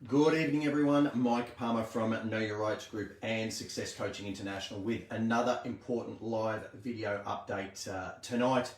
Good evening, everyone. Mike Palmer from Know Your Rights Group and Success Coaching International with another important live video update tonight.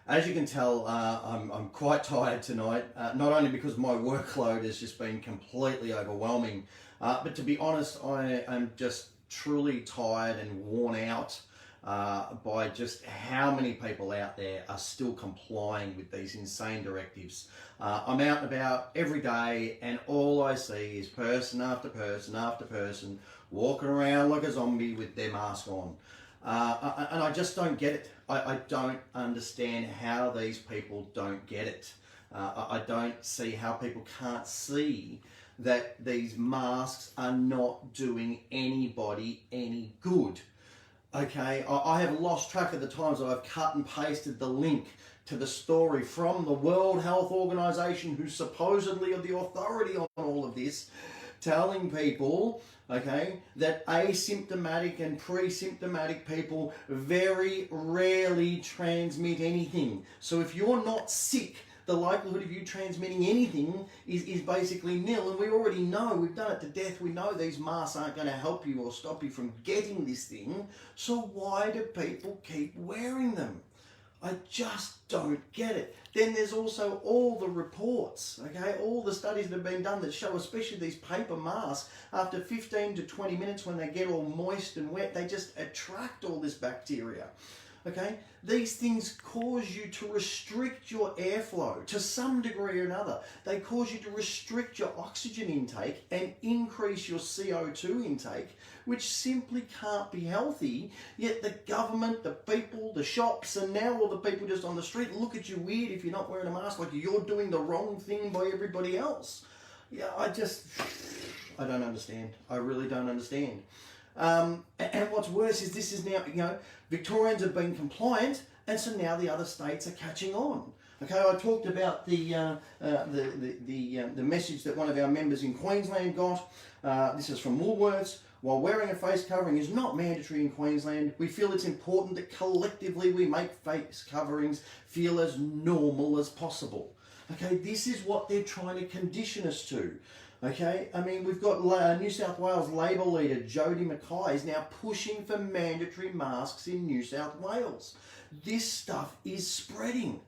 As you can tell, I'm quite tired tonight, not only because my workload has just been completely overwhelming, but to be honest, I am just truly tired and worn out by just how many people out there are still complying with these insane directives. I'm out and about every day and all I see is person after person after person walking around like a zombie with their mask on. And I just don't get it. I don't understand how these people don't get it. I don't see how people can't see that these masks are not doing anybody any good. Okay, I have lost track of the times that I've cut and pasted the link to the story from the World Health Organization, who supposedly are the authority on all of this, telling people, okay, that asymptomatic and pre-symptomatic people very rarely transmit anything. So if you're not sick, the likelihood of you transmitting anything is basically nil. And we already know, we've done it to death, we know these masks aren't going to help you or stop you from getting this thing. So why do people keep wearing them? I just don't get it. Then there's also all the reports, okay, all the studies that have been done that show, especially these paper masks, after 15 to 20 minutes when they get all moist and wet, they just attract all this bacteria. Okay, these things cause you to restrict your airflow to some degree or another. They cause you to restrict your oxygen intake and increase your CO2 intake, which simply can't be healthy. Yet the government, the people, the shops, and now all the people just on the street look at you weird if you're not wearing a mask, like you're doing the wrong thing by everybody else. Yeah, I don't understand. I really don't understand. And what's worse is this is now, Victorians have been compliant, and so now the other states are catching on. Okay, I talked about the message that one of our members in Queensland got. This is from Woolworths. While wearing a face covering is not mandatory in Queensland, we feel it's important that collectively we make face coverings feel as normal as possible. Okay, this is what they're trying to condition us to. Okay, I mean, we've got New South Wales Labor leader Jodie Mackay is now pushing for mandatory masks in New South Wales. This stuff is spreading.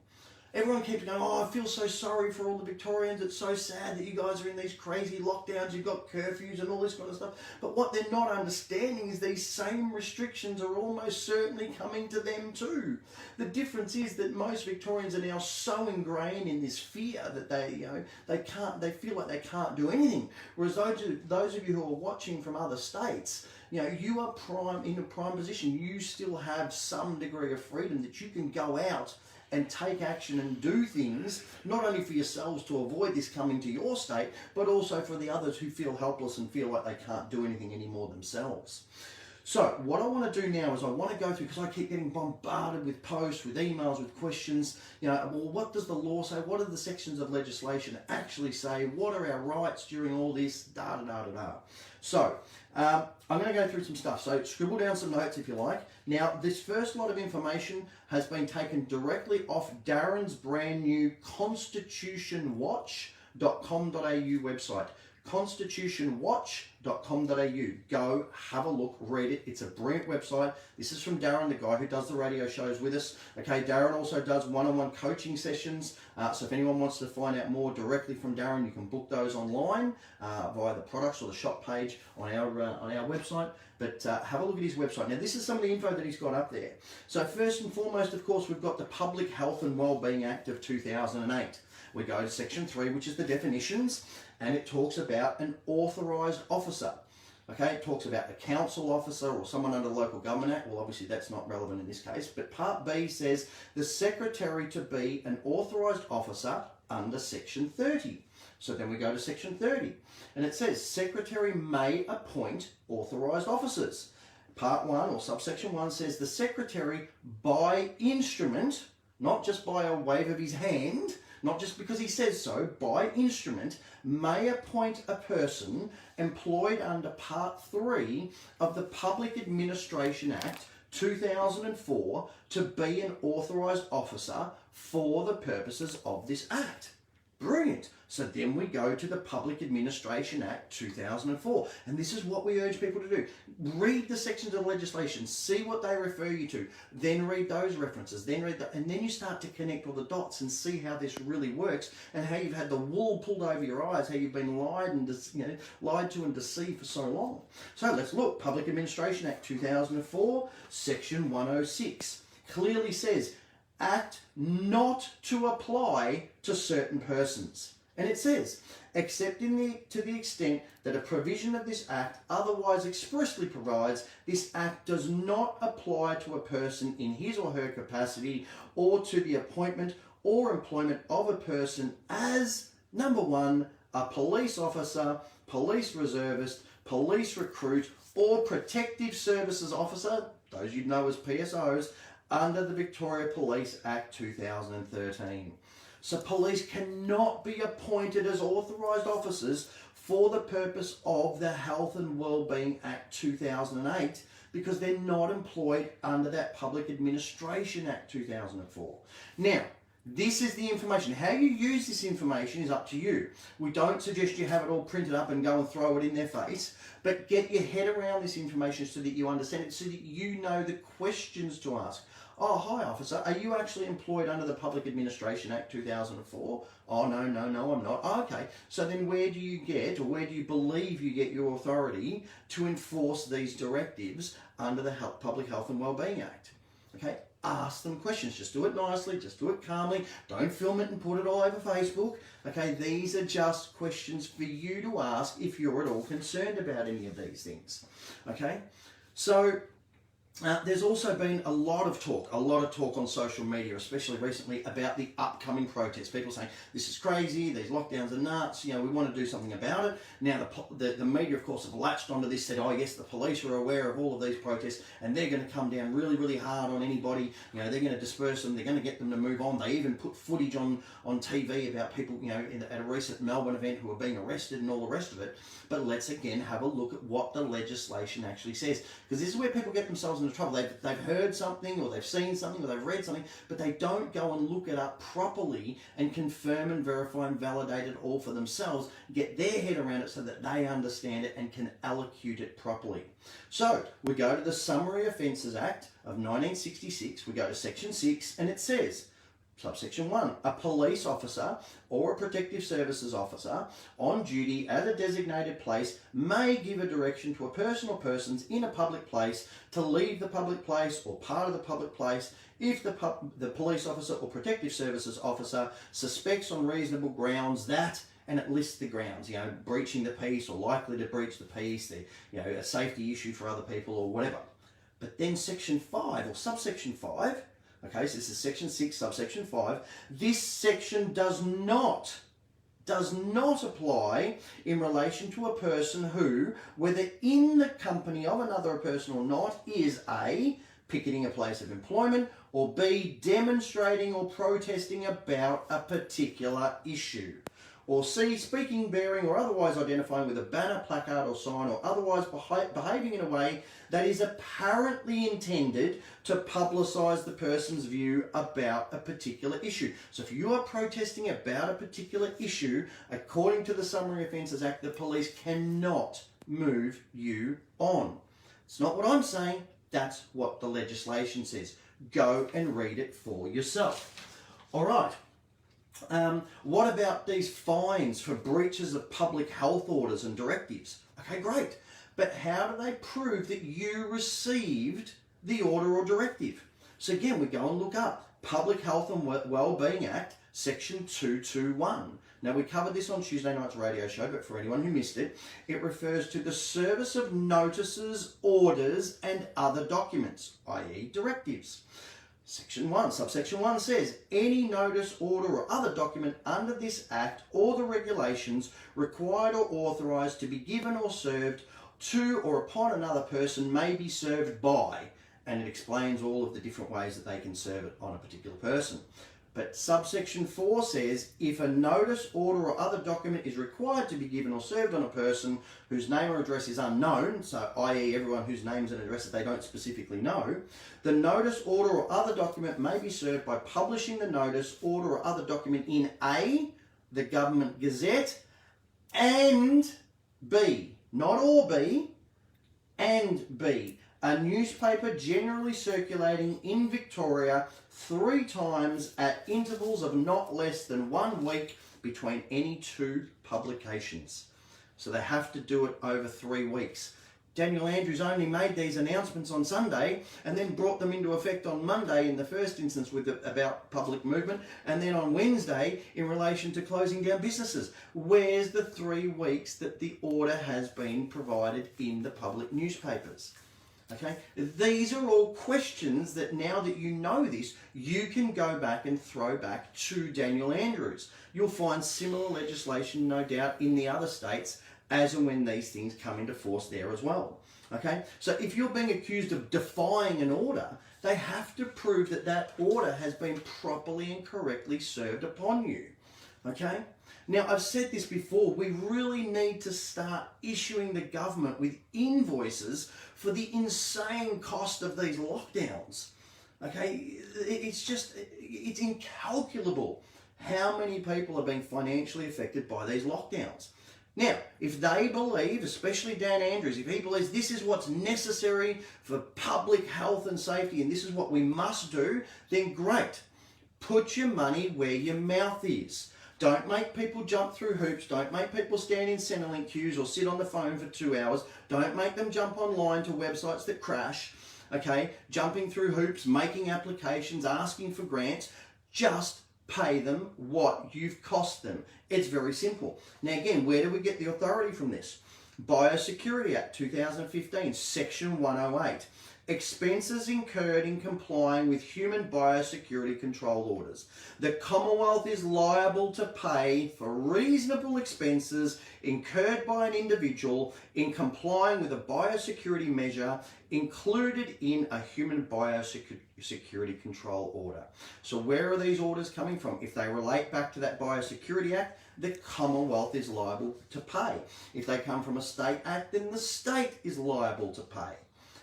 Everyone keeps going, oh, I feel so sorry for all the Victorians. It's so sad that you guys are in these crazy lockdowns. You've got curfews and all this kind of stuff. But what they're not understanding is these same restrictions are almost certainly coming to them too. The difference is that most Victorians are now so ingrained in this fear that they feel like they can't do anything. Whereas those of you who are watching from other states, you are in a prime position. You still have some degree of freedom that you can go out and take action and do things, not only for yourselves to avoid this coming to your state, but also for the others who feel helpless and feel like they can't do anything anymore themselves. So what I want to do now is I want to go through, because I keep getting bombarded with posts, with emails, with questions, well, what does the law say? What do the sections of legislation actually say? What are our rights during all this? So I'm going to go through some stuff. So scribble down some notes if you like. Now, this first lot of information has been taken directly off Darren's brand new constitutionwatch.com.au website. constitutionwatch.com.au. Go have a look, read it. It's a brilliant website. This is from Darren, the guy who does the radio shows with us. Okay, Darren also does one-on-one coaching sessions. So if anyone wants to find out more directly from Darren, you can book those online via the products or the shop page on our website. But have a look at his website. Now, this is some of the info that he's got up there. So first and foremost, of course, we've got the Public Health and Wellbeing Act of 2008. We go to section 3, which is the definitions, and it talks about an authorised officer. Okay, it talks about a council officer or someone under the Local Government Act. Well, obviously that's not relevant in this case, but Part B says the secretary to be an authorised officer under section 30. So then we go to section 30, and it says secretary may appoint authorised officers. Part 1 or subsection 1 says the secretary by instrument, not just by a wave of his hand, not just because he says so, by instrument, may appoint a person employed under Part 3 of the Public Administration Act 2004 to be an authorised officer for the purposes of this Act. Brilliant. So then we go to the Public Administration Act 2004. And this is what we urge people to do. Read the sections of legislation, see what they refer you to, then read those references, then read and then you start to connect all the dots and see how this really works and how you've had the wool pulled over your eyes, how you've been lied to and deceived for so long. So let's look. Public Administration Act 2004, Section 106 clearly says, act not to apply to certain persons. And it says, except to the extent that a provision of this act otherwise expressly provides, this act does not apply to a person in his or her capacity or to the appointment or employment of a person as, number one, a police officer, police reservist, police recruit, or protective services officer, those you'd know as PSOs, under the Victoria Police Act 2013. So police cannot be appointed as authorised officers for the purpose of the Health and Wellbeing Act 2008 because they're not employed under that Public Administration Act 2004. Now, this is the information. How you use this information is up to you. We don't suggest you have it all printed up and go and throw it in their face, but get your head around this information so that you understand it, so that you know the questions to ask. Oh, hi officer, are you actually employed under the Public Administration Act 2004? Oh, no, I'm not. Oh, okay, so then where do you believe you get your authority to enforce these directives under the Public Health and Wellbeing Act? Okay, ask them questions. Just do it nicely, just do it calmly. Don't film it and put it all over Facebook. Okay, these are just questions for you to ask if you're at all concerned about any of these things. Okay, so there's also been a lot of talk on social media, especially recently, about the upcoming protests. People saying, this is crazy, these lockdowns are nuts, we want to do something about it. Now, the media, of course, have latched onto this, said, oh yes, the police are aware of all of these protests, and they're going to come down really, really hard on anybody. They're going to disperse them, they're going to get them to move on. They even put footage on TV about people, at a recent Melbourne event who are being arrested and all the rest of it. But let's again have a look at what the legislation actually says, because this is where people get themselves into trouble. They've heard something, or they've seen something, or they've read something, but they don't go and look it up properly and confirm and verify and validate it all for themselves, get their head around it so that they understand it and can allocute it properly. So we go to the Summary Offences Act of 1966, we go to Section 6, and it says, Subsection 1, a police officer or a protective services officer on duty at a designated place may give a direction to a person or persons in a public place to leave the public place or part of the public place if the police officer or protective services officer suspects on reasonable grounds that, and it lists the grounds, breaching the peace or likely to breach the peace, a safety issue for other people or whatever. But then Section 5 or Subsection 5, okay, so this is Section 6, Subsection 5. This section does not apply in relation to a person who, whether in the company of another person or not, is A, picketing a place of employment, or B, demonstrating or protesting about a particular issue, or C, speaking, bearing, or otherwise identifying with a banner, placard, or sign, or otherwise behaving in a way that is apparently intended to publicise the person's view about a particular issue. So if you are protesting about a particular issue, according to the Summary Offences Act, the police cannot move you on. It's not what I'm saying, that's what the legislation says. Go and read it for yourself. All right. What about these fines for breaches of public health orders and directives? Okay, great. But how do they prove that you received the order or directive? So again, we go and look up Public Health and Wellbeing Act, Section 221. Now, we covered this on Tuesday night's radio show, but for anyone who missed it, it refers to the service of notices, orders, and other documents, i.e. directives. Section 1, Subsection 1 says, any notice, order, or other document under this Act or the regulations required or authorised to be given or served to or upon another person may be served by, and it explains all of the different ways that they can serve it on a particular person. But subsection 4 says, if a notice, order, or other document is required to be given or served on a person whose name or address is unknown, so i.e. everyone whose names and addresses they don't specifically know, the notice, order, or other document may be served by publishing the notice, order, or other document in A, the Government Gazette, and B, not or B, and B, a newspaper generally circulating in Victoria 3 times at intervals of not less than 1 week between any 2 publications. So they have to do it over 3 weeks. Daniel Andrews only made these announcements on Sunday and then brought them into effect on Monday in the first instance about public movement, and then on Wednesday in relation to closing down businesses. Where's the 3 weeks that the order has been provided in the public newspapers? Okay, these are all questions that now that you know this, you can go back and throw back to Daniel Andrews. You'll find similar legislation, no doubt, in the other states as and when these things come into force there as well. Okay, so if you're being accused of defying an order, they have to prove that that order has been properly and correctly served upon you. Okay, now I've said this before, we really need to start issuing the government with invoices for the insane cost of these lockdowns. Okay, it's incalculable how many people are being financially affected by these lockdowns. Now, if they believe, especially Dan Andrews, if he believes this is what's necessary for public health and safety and this is what we must do, then great. Put your money where your mouth is. Don't make people jump through hoops. Don't make people stand in Centrelink queues or sit on the phone for 2 hours. Don't make them jump online to websites that crash. Okay, jumping through hoops, making applications, asking for grants. Just pay them what you've cost them. It's very simple. Now again, where do we get the authority from this? Biosecurity Act 2015, Section 108. Expenses incurred in complying with human biosecurity control orders. The Commonwealth is liable to pay for reasonable expenses incurred by an individual in complying with a biosecurity measure included in a human biosecurity control order. So where are these orders coming from? If they relate back to that Biosecurity Act, the Commonwealth is liable to pay. If they come from a state act, then the state is liable to pay.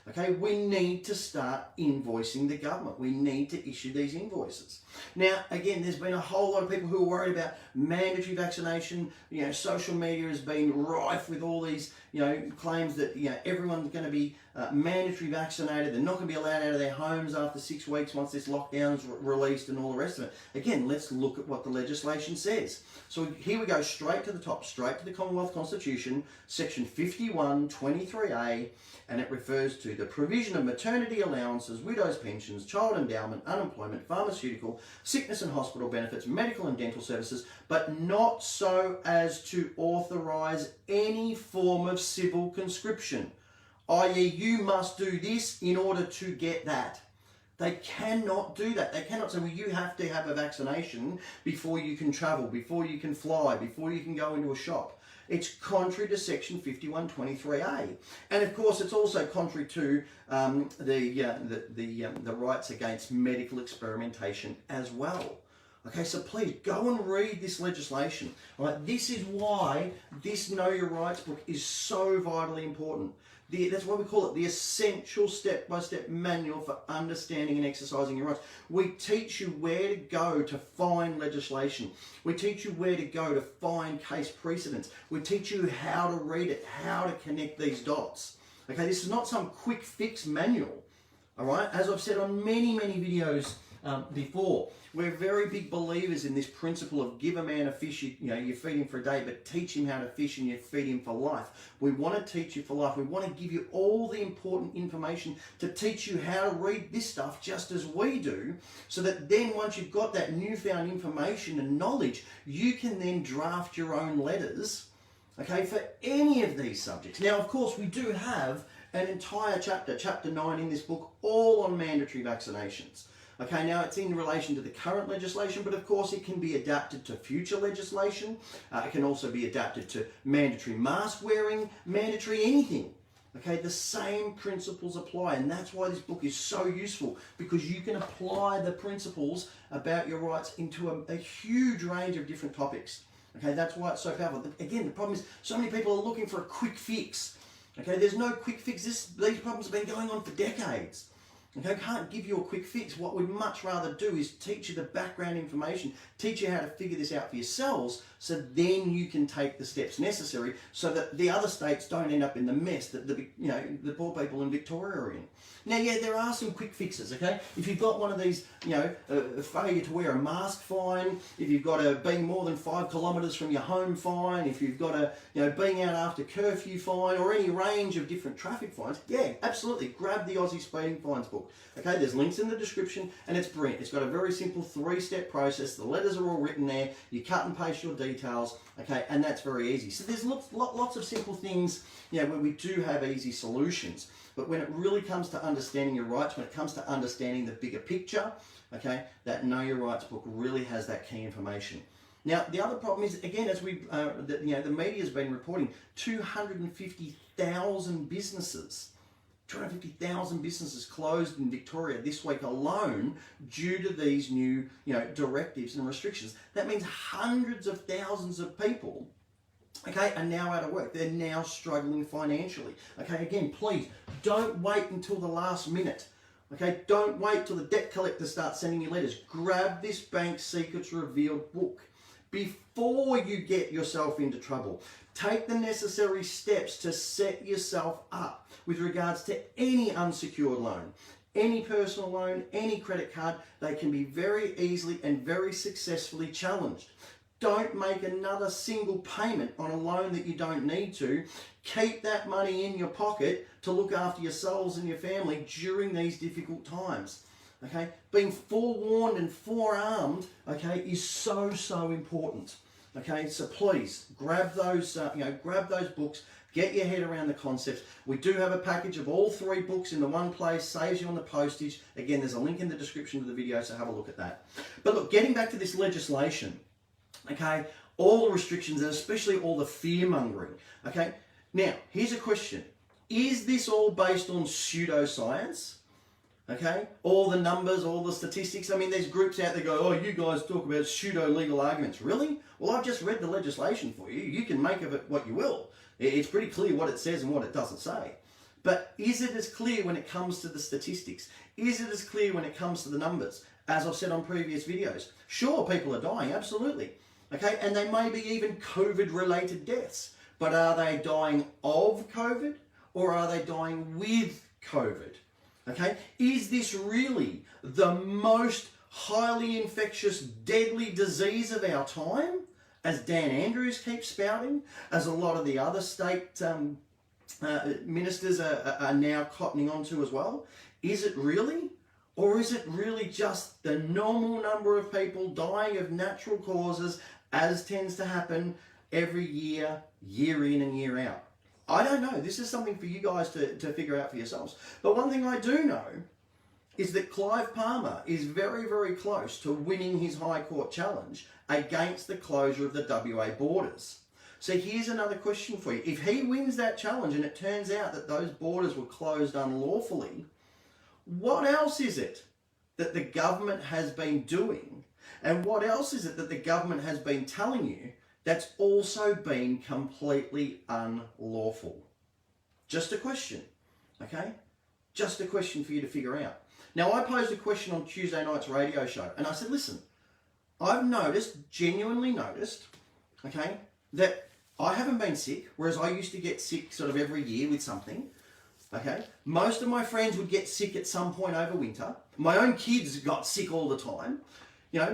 Okay, we need to start invoicing the government. We need to issue these invoices. Now, again, there's been a whole lot of people who are worried about mandatory vaccination. You know, social media has been rife with all these, claims that, everyone's going to be mandatory vaccinated. They're not going to be allowed out of their homes after 6 weeks once this lockdown's released and all the rest of it. Again, let's look at what the legislation says. So here we go straight to the top, straight to the Commonwealth Constitution, Section 51(23)(a), and it refers to the provision of maternity allowances, widows' pensions, child endowment, unemployment, pharmaceutical, sickness and hospital benefits, medical and dental services, but not so as to authorise any form of civil conscription, i.e. you must do this in order to get that. They cannot do that. They cannot say, well, you have to have a vaccination before you can travel, before you can fly, before you can go into a shop. It's contrary to Section 51(23)(a), and of course, it's also contrary to the rights against medical experimentation as well. Okay, so please go and read this legislation. All right, this is why this Know Your Rights book is so vitally important. That's why we call it the essential step-by-step manual for understanding and exercising your rights. We teach you where to go to find legislation. We teach you where to go to find case precedents. We teach you how to read it, how to connect these dots. Okay, this is not some quick fix manual. All right, as I've said on many videos before, we're very big believers in this principle of give a man a fish, you feed him for a day, but teach him how to fish and you feed him for life. We want to teach you for life. We want to give you all the important information to teach you how to read this stuff just as we do, so that then once you've got that newfound information and knowledge, you can then draft your own letters, okay, for any of these subjects. Now, of course, we do have an entire chapter 9 in this book, all on mandatory vaccinations. Okay, now it's in relation to the current legislation, but of course it can be adapted to future legislation. It can also be adapted to mandatory mask wearing, mandatory anything. Okay, the same principles apply, and that's why this book is so useful, because you can apply the principles about your rights into a huge range of different topics. Okay, that's why it's so powerful. Again, the problem is so many people are looking for a quick fix. Okay, there's no quick fix. These problems have been going on for decades. Okay, I can't give you a quick fix. What we'd much rather do is teach you the background information, teach you how to figure this out for yourselves, so then you can take the steps necessary so that the other states don't end up in the mess that the poor people in Victoria are in. Now, yeah, there are some quick fixes, okay? If you've got one of these, a failure to wear a mask fine, if you've got a being more than 5 kilometres from your home fine, if you've got a, being out after curfew fine, or any range of different traffic fines, yeah, absolutely, grab the Aussie Speeding Fines book. Okay, there's links in the description, and it's brilliant. It's got a very simple 3-step process. The letters are all written there. You cut and paste your details, okay, and that's very easy. So there's lots of simple things, where we do have easy solutions. But when it really comes to understanding your rights, when it comes to understanding the bigger picture, okay, that Know Your Rights book really has that key information. Now, the other problem is, again, as the media has been reporting, 250,000 businesses closed in Victoria this week alone due to these new, directives and restrictions. That means hundreds of thousands of people, okay, are now out of work. They're now struggling financially. Okay, again, please don't wait until the last minute. Okay, don't wait till the debt collector starts sending you letters. Grab this Bank Secrets Revealed book before you get yourself into trouble. Take the necessary steps to set yourself up with regards to any unsecured loan, any personal loan, any credit card. They can be very easily and very successfully challenged. Don't make another single payment on a loan that you don't need to. Keep that money in your pocket to look after yourselves and your family during these difficult times. Okay, being forewarned and forearmed, okay, is so important. Okay, so please grab those, grab those books. Get your head around the concepts. We do have a package of all 3 books in the one place, saves you on the postage. Again, there's a link in the description of the video, so have a look at that. But look, getting back to this legislation, okay, all the restrictions and especially all the fear-mongering, okay. Now, here's a question. Is this all based on pseudoscience? Okay, all the numbers, all the statistics. I mean, there's groups out there go, oh, you guys talk about pseudo-legal arguments. Really? Well, I've just read the legislation for you. You can make of it what you will. It's pretty clear what it says and what it doesn't say. But is it as clear when it comes to the statistics? Is it as clear when it comes to the numbers? As I've said on previous videos, sure, people are dying, absolutely. Okay, and they may be even COVID-related deaths. But are they dying of COVID or are they dying with COVID? Okay, is this really the most highly infectious, deadly disease of our time, as Dan Andrews keeps spouting, as a lot of the other state ministers are now cottoning onto as well? Is it really? Or is it really just the normal number of people dying of natural causes, as tends to happen every year, year in and year out? I don't know. This is something for you guys to figure out for yourselves. But one thing I do know is that Clive Palmer is very, very close to winning his High Court challenge against the closure of the WA borders. So here's another question for you. If he wins that challenge and it turns out that those borders were closed unlawfully, what else is it that the government has been doing? And what else is it that the government has been telling you that's also been completely unlawful? Just a question, okay? Just a question for you to figure out. Now, I posed a question on Tuesday night's radio show, and I said, listen, I've genuinely noticed, okay, that I haven't been sick, whereas I used to get sick sort of every year with something, okay? Most of my friends would get sick at some point over winter. My own kids got sick all the time.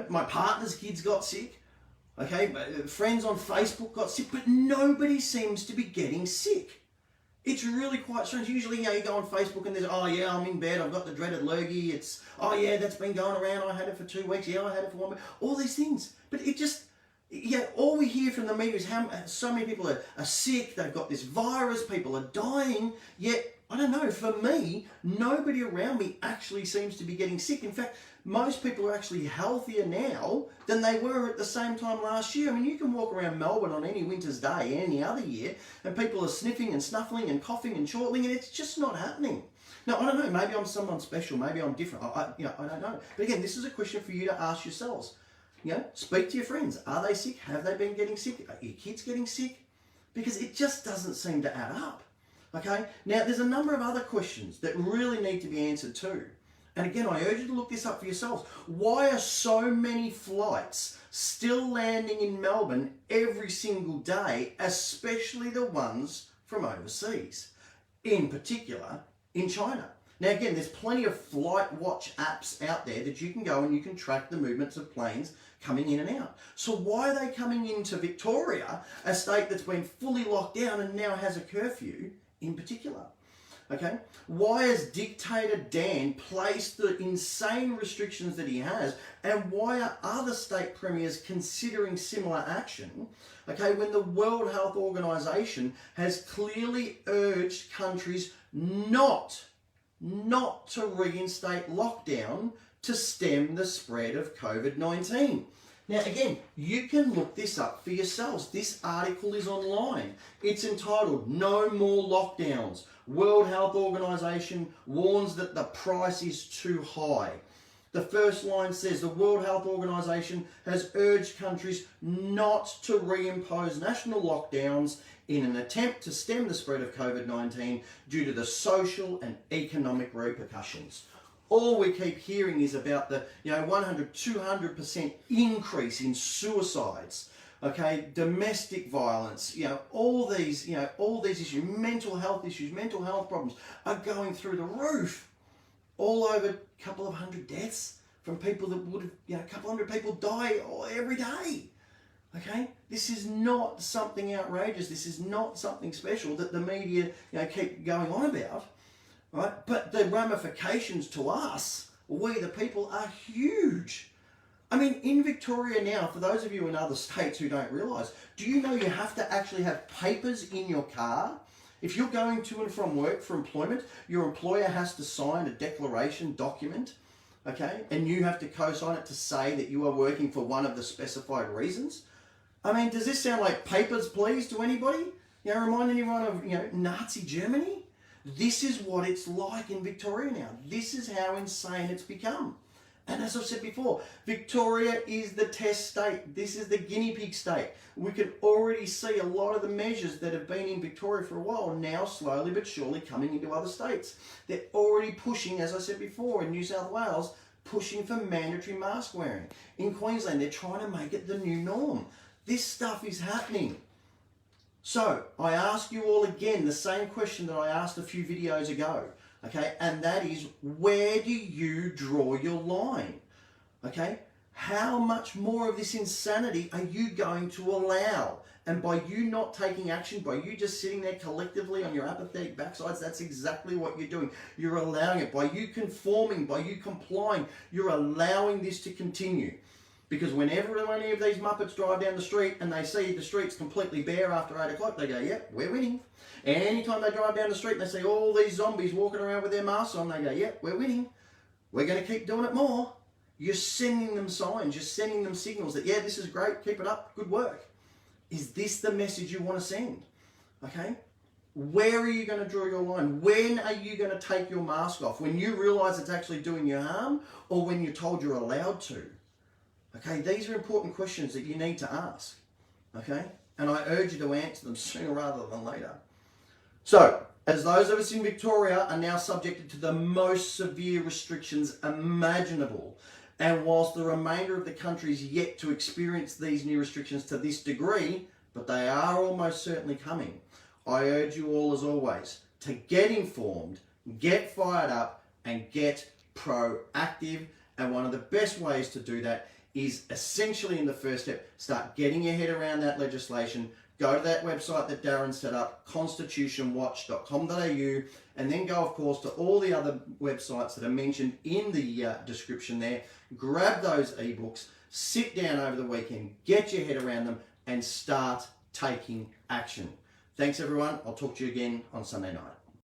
My partner's kids got sick. Okay, friends on Facebook got sick, but nobody seems to be getting sick. It's really quite strange. Usually, you go on Facebook and there's, oh yeah, I'm in bed, I've got the dreaded lurgy, it's, oh yeah, that's been going around, I had it for 2 weeks, yeah, I had it for 1 week, all these things. But it just, all we hear from the media is how so many people are sick, they've got this virus, people are dying, yet, I don't know, for me, nobody around me actually seems to be getting sick. In fact, most people are actually healthier now than they were at the same time last year. I mean, you can walk around Melbourne on any winter's day, any other year, and people are sniffing and snuffling and coughing and chortling, and it's just not happening. Now, I don't know, maybe I'm someone special, maybe I'm different, I don't know. But again, this is a question for you to ask yourselves. Speak to your friends. Are they sick? Have they been getting sick? Are your kids getting sick? Because it just doesn't seem to add up. Okay? Now, there's a number of other questions that really need to be answered too. And again, I urge you to look this up for yourselves. Why are so many flights still landing in Melbourne every single day, especially the ones from overseas, in particular in China? Now again, there's plenty of flight watch apps out there that you can go and you can track the movements of planes coming in and out. So why are they coming into Victoria, a state that's been fully locked down and now has a curfew in particular? Okay, why has Dictator Dan placed the insane restrictions that he has, and why are other state premiers considering similar action, okay, when the World Health Organization has clearly urged countries not to reinstate lockdown to stem the spread of COVID-19? Now again, you can look this up for yourselves. This article is online. It's entitled "No More Lockdowns. World Health Organization warns that the price is too high." The first line says the World Health Organization has urged countries not to reimpose national lockdowns in an attempt to stem the spread of COVID-19 due to the social and economic repercussions. All we keep hearing is about the 100, 200% increase in suicides, okay, domestic violence, all these issues, mental health problems are going through the roof. All over a couple of hundred deaths from people that would have, a couple hundred people die every day. Okay, this is not something outrageous. This is not something special that the media keep going on about. Right? But the ramifications to us, we the people, are huge. I mean, in Victoria now, for those of you in other states who don't realise, do you know you have to actually have papers in your car? If you're going to and from work for employment, your employer has to sign a declaration document, okay? And you have to co-sign it to say that you are working for one of the specified reasons. I mean, does this sound like papers, please, to anybody? Remind anyone of, Nazi Germany? This is what it's like in Victoria now. This is how insane it's become. And as I've said before, Victoria is the test state. This is the guinea pig state. We can already see a lot of the measures that have been in Victoria for a while now slowly but surely coming into other states. They're already pushing, as I said before, in New South Wales, pushing for mandatory mask wearing. In Queensland, they're trying to make it the new norm. This stuff is happening. So I ask you all again the same question that I asked a few videos ago, okay? And that is, where do you draw your line, okay? How much more of this insanity are you going to allow? And by you not taking action, by you just sitting there collectively on your apathetic backsides, that's exactly what you're doing. You're allowing it. By you conforming, by you complying, you're allowing this to continue. Because whenever any of these Muppets drive down the street and they see the streets completely bare after 8 o'clock, they go, yep, we're winning. And anytime they drive down the street and they see all these zombies walking around with their masks on, they go, yep, we're winning. We're going to keep doing it more. You're sending them signs, you're sending them signals that, yeah, this is great, keep it up, good work. Is this the message you want to send? Okay? Where are you going to draw your line? When are you going to take your mask off? When you realise it's actually doing you harm, or when you're told you're allowed to? Okay, these are important questions that you need to ask, okay? And I urge you to answer them sooner rather than later. So, as those of us in Victoria are now subjected to the most severe restrictions imaginable, and whilst the remainder of the country is yet to experience these new restrictions to this degree, but they are almost certainly coming, I urge you all, as always, to get informed, get fired up, and get proactive. And one of the best ways to do that is essentially, in the first step, start getting your head around that legislation. Go to that website that Darren set up, constitutionwatch.com.au, and then go, of course, to all the other websites that are mentioned in the description there. Grab those ebooks, sit down over the weekend, get your head around them, and start taking action. Thanks, everyone. I'll talk to you again on Sunday night.